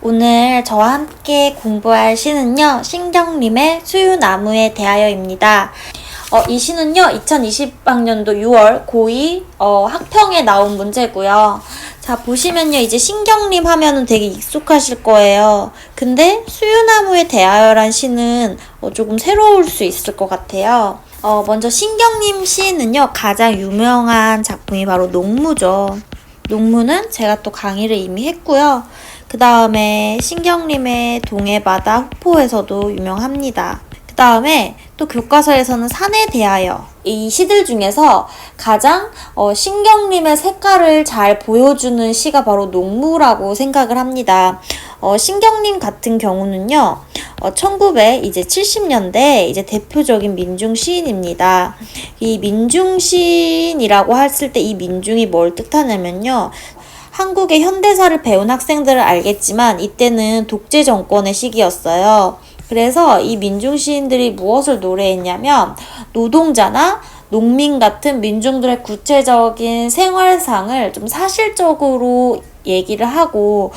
오늘 저와 함께 공부할 시는요, 신경림의 수유나무에 대하여입니다. 이 시는요, 2020학년도 6월 고2 학평에 나온 문제고요. 자, 보시면요, 이제 신경림 하면은 되게 익숙하실 거예요. 근데 수유나무에 대하여란 시는 조금 새로울 수 있을 것 같아요. 먼저 신경림 시는요, 가장 유명한 작품이 바로 농무죠. 농무는 제가 또 강의를 이미 했고요. 그 다음에 신경림의 동해바다 후포에서도 유명합니다. 그 다음에 또 교과서에서는 산에 대하여, 이 시들 중에서 가장 신경림의 색깔을 잘 보여주는 시가 바로 농무라고 생각을 합니다. 신경림 같은 경우는요, 1970년대 이제 대표적인 민중 시인입니다. 이 민중 시인이라고 했을 때 이 민중이 뭘 뜻하냐면요, 한국의 현대사를 배운 학생들은 알겠지만 이때는 독재 정권의 시기였어요. 그래서 이 민중 시인들이 무엇을 노래했냐면 노동자나 농민 같은 민중들의 구체적인 생활상을 좀 사실적으로 얘기를 하고,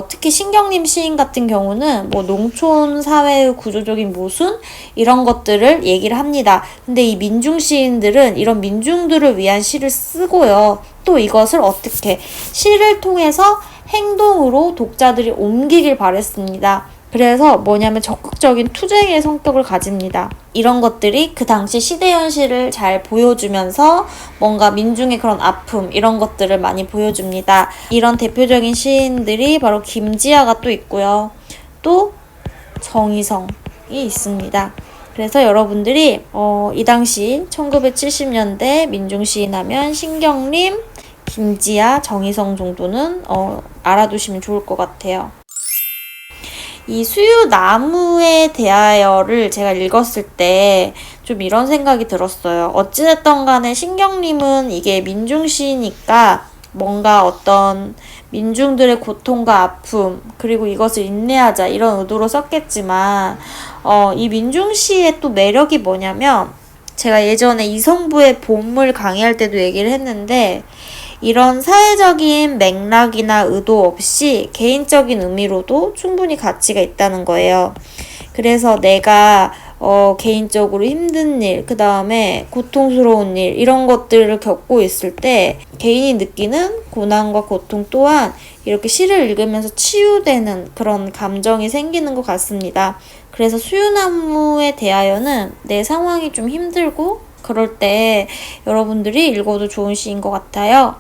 특히 신경림 시인 같은 경우는 뭐 농촌 사회의 구조적인 모순 이런 것들을 얘기를 합니다. 근데 이 민중 시인들은 이런 민중들을 위한 시를 쓰고요. 또 이것을 어떻게 시를 통해서 행동으로 독자들이 옮기길 바랬습니다. 그래서 뭐냐면 적극적인 투쟁의 성격을 가집니다. 이런 것들이 그 당시 시대 현실을 잘 보여주면서 뭔가 민중의 그런 아픔 이런 것들을 많이 보여줍니다. 이런 대표적인 시인들이 바로 김지아가 또 있고요. 또 정희성이 있습니다. 그래서 여러분들이 이 당시 1970년대 민중시인 하면 신경림, 김지아, 정희성 정도는 알아두시면 좋을 것 같아요. 이 수유나무에 대하여를 제가 읽었을 때 좀 이런 생각이 들었어요. 어찌됐든 간에 신경림은 이게 민중시니까 뭔가 어떤 민중들의 고통과 아픔, 그리고 이것을 인내하자 이런 의도로 썼겠지만 이 민중시의 또 매력이 뭐냐면, 제가 예전에 이성부의 봄을 강의할 때도 얘기를 했는데, 이런 사회적인 맥락이나 의도 없이 개인적인 의미로도 충분히 가치가 있다는 거예요. 그래서 내가 개인적으로 힘든 일, 그 다음에 고통스러운 일, 이런 것들을 겪고 있을 때 개인이 느끼는 고난과 고통 또한 이렇게 시를 읽으면서 치유되는 그런 감정이 생기는 것 같습니다. 그래서 수유나무에 대하여는 내 상황이 좀 힘들고 그럴 때 여러분들이 읽어도 좋은 시인 것 같아요.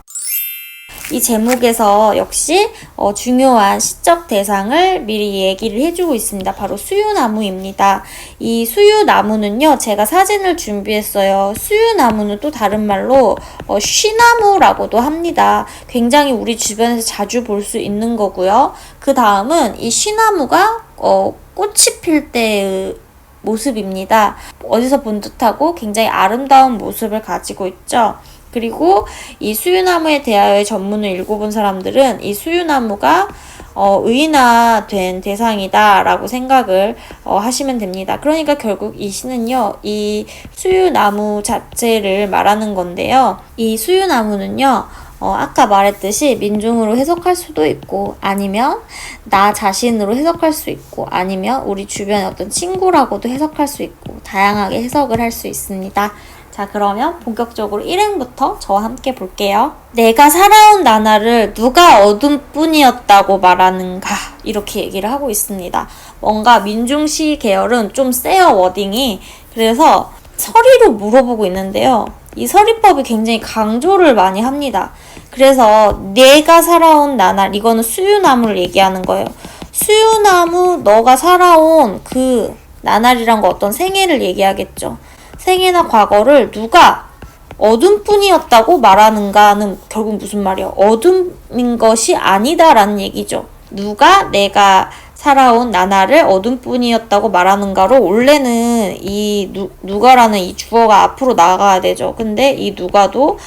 이 제목에서 역시 중요한 시적 대상을 미리 얘기를 해주고 있습니다. 바로 수유나무입니다. 이 수유나무는요, 제가 사진을 준비했어요. 수유나무는 또 다른 말로 쉬나무라고도 합니다. 굉장히 우리 주변에서 자주 볼 수 있는 거고요. 그 다음은 이 쉬나무가 꽃이 필 때의 모습입니다. 어디서 본 듯하고 굉장히 아름다운 모습을 가지고 있죠. 그리고 이 수유나무에 대하여 전문을 읽어본 사람들은 이 수유나무가 의인화된 대상이다 라고 생각을 하시면 됩니다. 그러니까 결국 이 시는요, 이 수유나무 자체를 말하는 건데요. 이 수유나무는요, 아까 말했듯이 민중으로 해석할 수도 있고, 아니면 나 자신으로 해석할 수 있고, 아니면 우리 주변의 어떤 친구라고도 해석할 수 있고, 다양하게 해석을 할 수 있습니다. 자, 그러면 본격적으로 1행부터 저와 함께 볼게요. 내가 살아온 나날을 누가 어둠뿐이었다고 말하는가, 이렇게 얘기를 하고 있습니다. 뭔가 민중시 계열은 좀 세요, 워딩이. 그래서 서리로 물어보고 있는데요. 이 서리법이 굉장히 강조를 많이 합니다. 그래서 내가 살아온 나날, 이거는 수유나무를 얘기하는 거예요. 수유나무, 너가 살아온 그 나날이란 거 어떤 생애를 얘기하겠죠. 생애나 과거를 누가 어둠뿐이었다고 말하는가는 결국 무슨 말이에요? 어둠인 것이 아니다라는 얘기죠. 누가 내가 살아온 나날을 어둠뿐이었다고 말하는가로, 원래는 이 누가라는 이 주어가 앞으로 나가야 되죠. 근데 이 누가도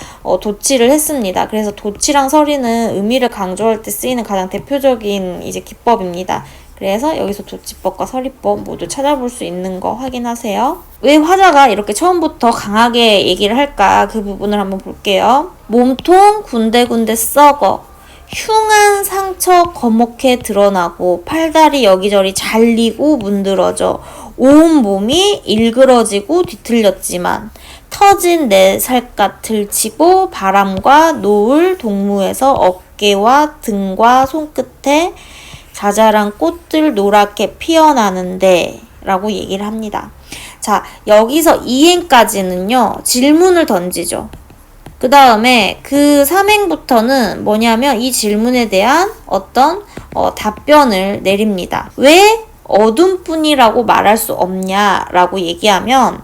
도치를 했습니다. 그래서 도치랑 서리는 의미를 강조할 때 쓰이는 가장 대표적인 이제 기법입니다. 그래서 여기서 도치법과 서리법 모두 찾아볼 수 있는 거 확인하세요. 왜 화자가 이렇게 처음부터 강하게 얘기를 할까, 그 부분을 한번 볼게요. 몸통 군데군데 썩어 흉한 상처 거목해 드러나고 팔다리 여기저기 잘리고 문드러져 온 몸이 일그러지고 뒤틀렸지만 터진 내 살갗 들치고 바람과 노을 동무에서 어깨와 등과 손끝에 자잘한 꽃들 노랗게 피어나는데 라고 얘기를 합니다. 자, 여기서 이행까지는요, 질문을 던지죠. 그 다음에 그 3행부터는 뭐냐면 이 질문에 대한 어떤 답변을 내립니다. 왜 어둠뿐이라고 말할 수 없냐라고 얘기하면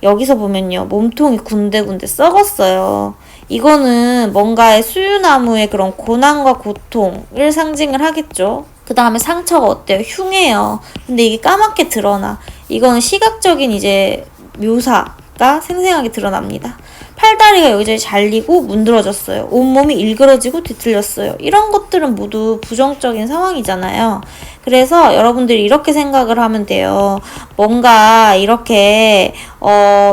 여기서 보면요, 몸통이 군데군데 썩었어요. 이거는 뭔가의 수유나무의 그런 고난과 고통을 상징을 하겠죠. 그 다음에 상처가 어때요? 흉해요. 근데 이게 까맣게 드러나. 이거는 시각적인 이제 묘사가 생생하게 드러납니다. 팔다리가 여기저기 잘리고 문드러졌어요. 온몸이 일그러지고 뒤틀렸어요. 이런 것들은 모두 부정적인 상황이잖아요. 그래서 여러분들이 이렇게 생각을 하면 돼요. 뭔가 이렇게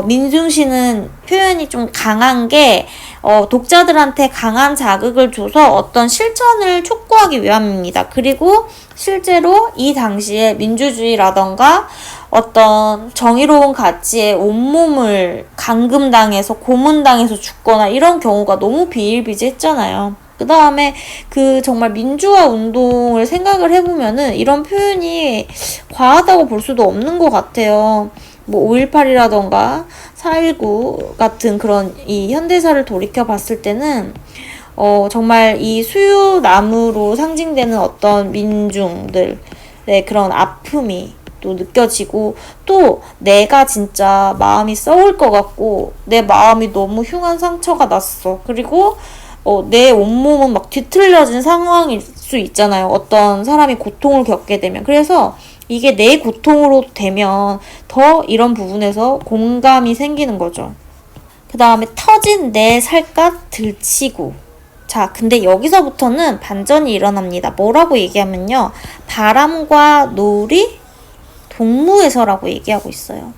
민중시는 표현이 좀 강한 게 독자들한테 강한 자극을 줘서 어떤 실천을 촉구하기 위함입니다. 그리고 실제로 이 당시에 민주주의라던가 어떤 정의로운 가치에 온몸을 감금당해서 고문당해서 죽거나 이런 경우가 너무 비일비재했잖아요. 그 다음에 그 정말 민주화 운동을 생각을 해보면은 이런 표현이 과하다고 볼 수도 없는 것 같아요. 뭐 5.18이라던가 4.19 같은 그런 이 현대사를 돌이켜 봤을 때는 정말 이 수유나무로 상징되는 어떤 민중들의 그런 아픔이 또 느껴지고, 또 내가 진짜 마음이 썩을 것 같고 내 마음이 너무 흉한 상처가 났어. 그리고 내 온몸은 막 뒤틀려진 상황일 수 있잖아요. 어떤 사람이 고통을 겪게 되면. 그래서 이게 내 고통으로 되면 더 이런 부분에서 공감이 생기는 거죠. 그 다음에 터진 내 살갗 들치고. 자, 근데 여기서부터는 반전이 일어납니다. 뭐라고 얘기하면요, 바람과 노을이 동무에서라고 얘기하고 있어요.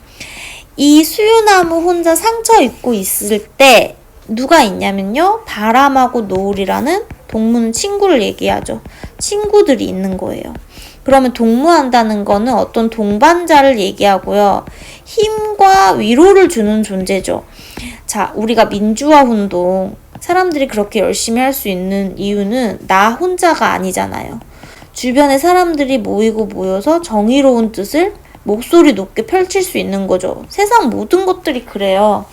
이 수유나무 혼자 상처 입고 있을 때 누가 있냐면요, 바람하고 노을이라는 동무는 친구를 얘기하죠. 친구들이 있는 거예요. 그러면 동무한다는 거는 어떤 동반자를 얘기하고요, 힘과 위로를 주는 존재죠. 자, 우리가 민주화 운동 사람들이 그렇게 열심히 할 수 있는 이유는 나 혼자가 아니잖아요. 주변에 사람들이 모여서 정의로운 뜻을 목소리 높게 펼칠 수 있는 거죠. 세상 모든 것들이 그래요.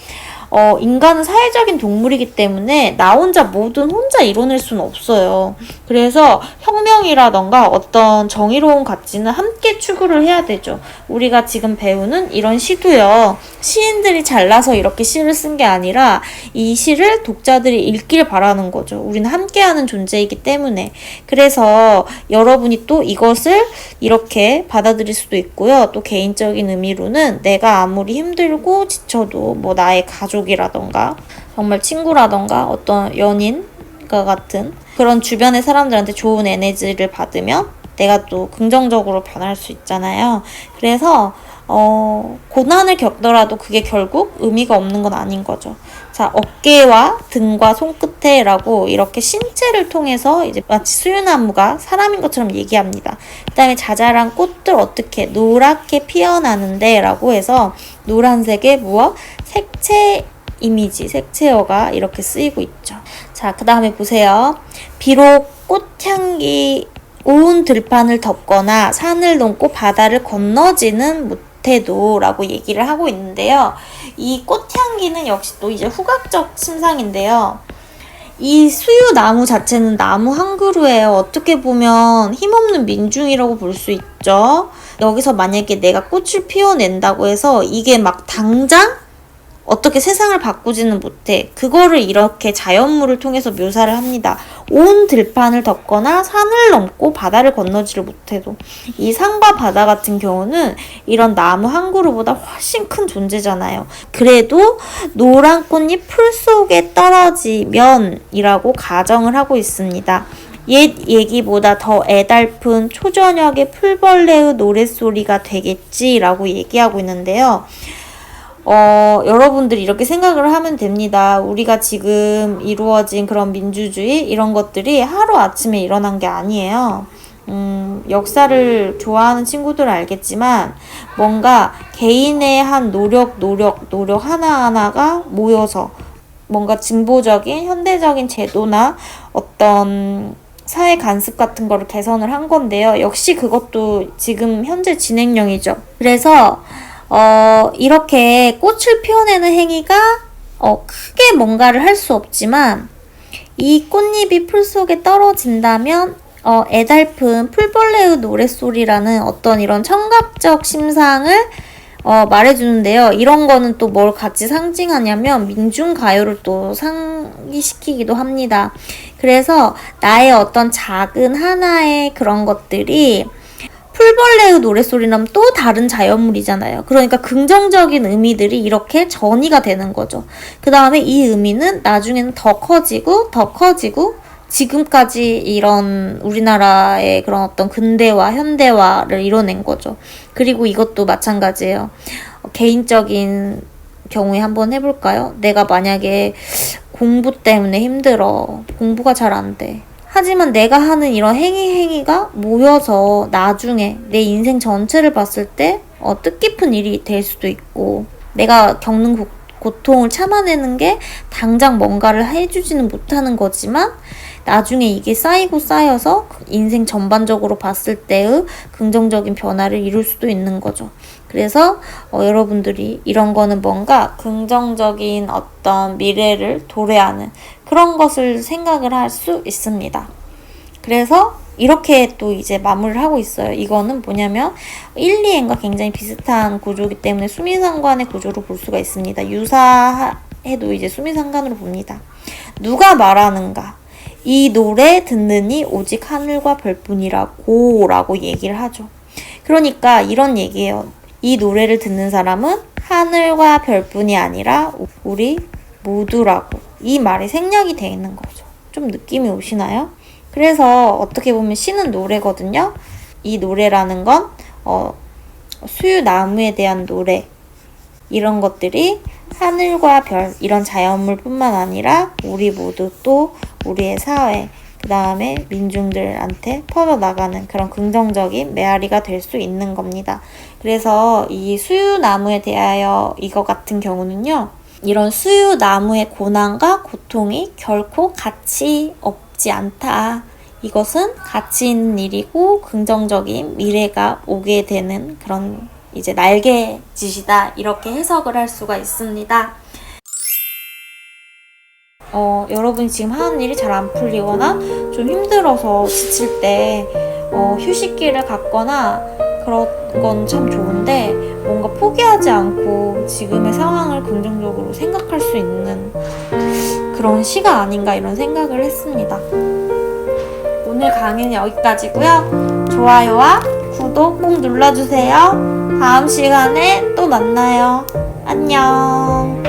인간은 사회적인 동물이기 때문에 나 혼자 뭐든 혼자 이뤄낼 수는 없어요. 그래서 혁명이라던가 어떤 정의로운 가치는 함께 추구를 해야 되죠. 우리가 지금 배우는 이런 시도요, 시인들이 잘나서 이렇게 시를 쓴 게 아니라 이 시를 독자들이 읽길 바라는 거죠. 우리는 함께하는 존재이기 때문에. 그래서 여러분이 또 이것을 이렇게 받아들일 수도 있고요. 또 개인적인 의미로는 내가 아무리 힘들고 지쳐도 뭐 나의 가족이라던가 정말 친구라던가 어떤 연인과 같은 그런 주변의 사람들한테 좋은 에너지를 받으면 내가 또 긍정적으로 변할 수 있잖아요. 그래서 고난을 겪더라도 그게 결국 의미가 없는 건 아닌 거죠. 자, 어깨와 등과 손끝에라고 이렇게 신체를 통해서 이제 마치 수유나무가 사람인 것처럼 얘기합니다. 그 다음에 자잘한 꽃들 어떻게 노랗게 피어나는데 라고 해서 노란색의 무엇? 색채 이미지, 색채어가 이렇게 쓰이고 있죠. 자, 그 다음에 보세요. 비록 꽃향기 온 들판을 덮거나 산을 넘고 바다를 건너지는 못해도 라고 얘기를 하고 있는데요. 이 꽃향기는 역시 또 이제 후각적 심상인데요. 이 수유나무 자체는 나무 한 그루예요. 어떻게 보면 힘없는 민중이라고 볼 수 있죠. 여기서 만약에 내가 꽃을 피워낸다고 해서 이게 막 당장 어떻게 세상을 바꾸지는 못해. 그거를 이렇게 자연물을 통해서 묘사를 합니다. 온 들판을 덮거나 산을 넘고 바다를 건너지를 못해도. 이 산과 바다 같은 경우는 이런 나무 한 그루보다 훨씬 큰 존재잖아요. 그래도 노란 꽃잎 풀 속에 떨어지면이라고 가정을 하고 있습니다. 옛 얘기보다 더 애달픈 초저녁의 풀벌레의 노랫소리가 되겠지라고 얘기하고 있는데요. 여러분들이 이렇게 생각을 하면 됩니다. 우리가 지금 이루어진 그런 민주주의 이런 것들이 하루아침에 일어난 게 아니에요. 역사를 좋아하는 친구들은 알겠지만 뭔가 개인의 한 노력 하나하나가 모여서 뭔가 진보적인 현대적인 제도나 어떤 사회 간습 같은 거를 개선을 한 건데요. 역시 그것도 지금 현재 진행형이죠. 그래서 이렇게 꽃을 피워내는 행위가 크게 뭔가를 할 수 없지만 이 꽃잎이 풀 속에 떨어진다면 애달픈 풀벌레의 노랫소리라는 어떤 이런 청각적 심상을 말해주는데요. 이런 거는 또 뭘 같이 상징하냐면 민중가요를 또 상기시키기도 합니다. 그래서 나의 어떤 작은 하나의 그런 것들이 풀벌레의 노랫소리라면 또 다른 자연물이잖아요. 그러니까 긍정적인 의미들이 이렇게 전이가 되는 거죠. 그 다음에 이 의미는 나중에는 더 커지고 지금까지 이런 우리나라의 그런 어떤 근대화, 현대화를 이뤄낸 거죠. 그리고 이것도 마찬가지예요. 개인적인 경우에 한번 해볼까요? 내가 만약에 공부 때문에 힘들어. 공부가 잘 안 돼. 하지만 내가 하는 이런 행위가 모여서 나중에 내 인생 전체를 봤을 때 뜻깊은 일이 될 수도 있고, 내가 겪는 고통을 참아내는 게 당장 뭔가를 해주지는 못하는 거지만 나중에 이게 쌓여서 인생 전반적으로 봤을 때의 긍정적인 변화를 이룰 수도 있는 거죠. 그래서 여러분들이 이런 거는 뭔가 긍정적인 어떤 미래를 도래하는 그런 것을 생각을 할 수 있습니다. 그래서 이렇게 또 이제 마무리를 하고 있어요. 이거는 뭐냐면 1, 2행과 굉장히 비슷한 구조이기 때문에 수미상관의 구조로 볼 수가 있습니다. 유사해도 이제 수미상관으로 봅니다. 누가 말하는가? 이 노래 듣느니 오직 하늘과 별뿐이라고 라고 얘기를 하죠. 그러니까 이런 얘기예요. 이 노래를 듣는 사람은 하늘과 별뿐이 아니라 우리 모두라고. 이 말이 생략이 되어 있는 거죠. 좀 느낌이 오시나요? 그래서 어떻게 보면 시는 노래거든요. 이 노래라는 건 수유나무에 대한 노래, 이런 것들이 하늘과 별, 이런 자연물뿐만 아니라 우리 모두 또 우리의 사회, 그 다음에 민중들한테 퍼져나가는 그런 긍정적인 메아리가 될 수 있는 겁니다. 그래서 이 수유나무에 대하여 이거 같은 경우는요, 이런 수유나무의 고난과 고통이 결코 가치 없지 않다. 이것은 가치 있는 일이고 긍정적인 미래가 오게 되는 그런 이제 날개짓이다. 이렇게 해석을 할 수가 있습니다. 여러분이 지금 하는 일이 잘 안 풀리거나 좀 힘들어서 지칠 때 휴식기를 갖거나 그런 건 참 좋은데, 뭔가 포기하지 않고 지금의 상황을 긍정적으로 생각할 수 있는 그런 시가 아닌가 이런 생각을 했습니다. 오늘 강의는 여기까지고요. 좋아요와 구독 꼭 눌러주세요. 다음 시간에 또 만나요. 안녕.